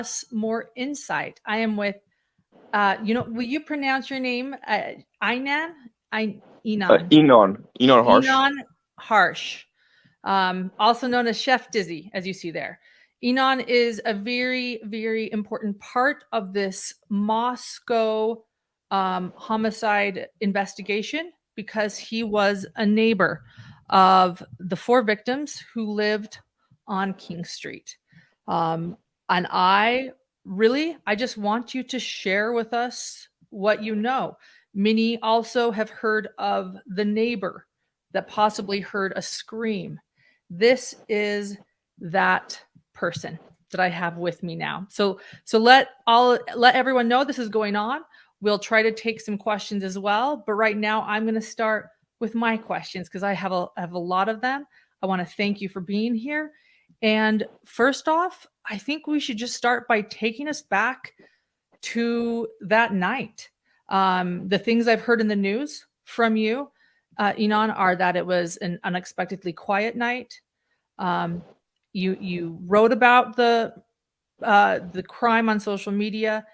us more insight. I am with, will you pronounce your name? Inan? Inan. Inan Harsh. Inan Harsh, also known as Chef Dizzy, as you see there. Inan is a very, very important part of this Moscow homicide investigation because he was a neighbor of the 4 victims who lived on King Street. And I just want you to share with us what you know. Many also have heard of the neighbor that possibly heard a scream. This is that person that I have with me now. So let everyone know this is going on. We'll try to take some questions as well, but right now I'm going to start with my questions because I have a lot of them. I want to thank you for being here. And first off, I think we should just start by taking us back to that night. The things I've heard in the news from you, Inan, are that it was an unexpectedly quiet night. You wrote about the crime on social media,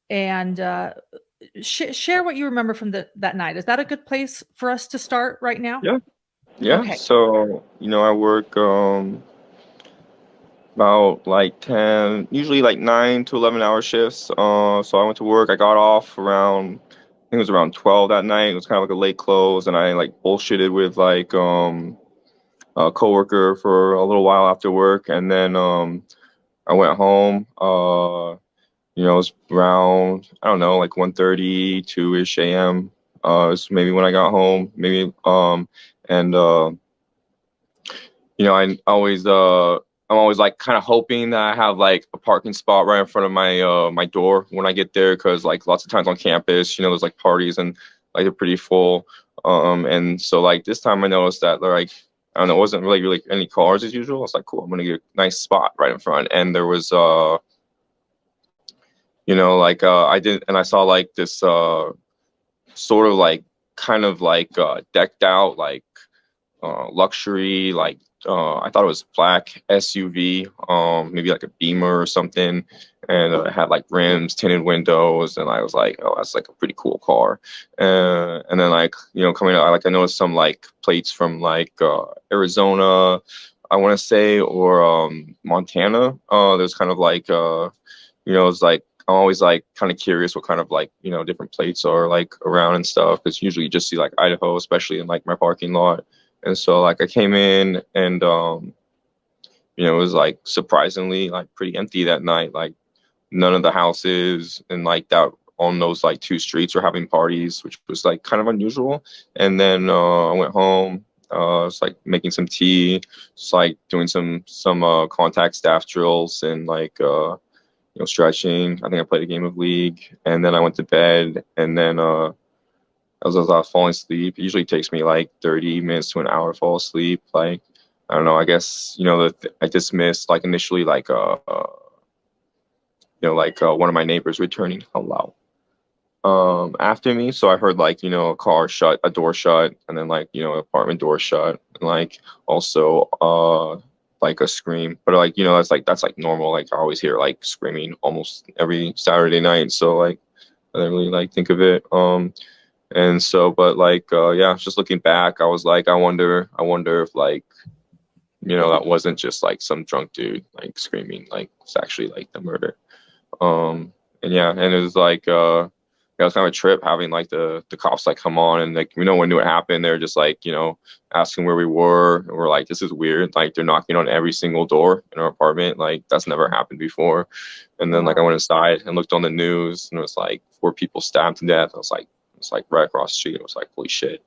and share what you remember from that night. Is that a good place for us to start right now? Yeah, yeah. Okay. So, I work about like 10, usually like 9 to 11 hour shifts. So I went to work. I got off around, I think it was around 12 that night. It was kind of like a late close, and I like bullshitted with like a coworker for a little while after work, and then I went home. It was around, I don't know, like 1:30, 2-ish a.m. Is maybe when I got home, maybe and I always I'm always like kind of hoping that I have like a parking spot right in front of my door when I get there, because like lots of times on campus, there's like parties and like they're pretty full. And so like this time I noticed that like, I don't know, it wasn't really any cars as usual. I was like, cool, I'm gonna get a nice spot right in front. And there was I did, and I saw like this sort of like kind of like decked out like luxury, like I thought it was black SUV, maybe like a Beamer or something, and it had like rims, tinted windows, and I was like, oh, that's like a pretty cool car. And then like coming out, like I noticed some like plates from like Arizona, I want to say, or Montana. There's kind of like it's like I'm always like kind of curious what kind of like different plates are like around and stuff, because usually you just see like Idaho, especially in like my parking lot. And so like I came in, and it was like surprisingly like pretty empty that night. Like none of the houses and like that on those like 2 streets were having parties, which was like kind of unusual. And then I went home. Was like making some tea, just like doing some contact staff drills and like stretching. I think I played a game of League, and then I went to bed. And then as I was falling asleep, it usually takes me like 30 minutes to an hour to fall asleep. Like, I don't know, I guess, I dismissed like initially like, one of my neighbors returning hello after me. So I heard like, a car shut, a door shut, and then like, apartment door shut, and like also, like a scream. But like, that's like normal. Like I always hear like screaming almost every Saturday night. So like, I didn't really like think of it. And so, but like, yeah, just looking back, I was like, I wonder if like, that wasn't just like some drunk dude like screaming, like it's actually like the murder. And yeah, and it was like, it was kind of a trip having like the cops like come on, and like, when it happened, they're just like, asking where we were, and we're like, this is weird. Like they're knocking on every single door in our apartment. Like that's never happened before. And then like I went inside and looked on the news, and it was like 4 people stabbed to death. I was like, it's like right across the street. It was like, holy shit.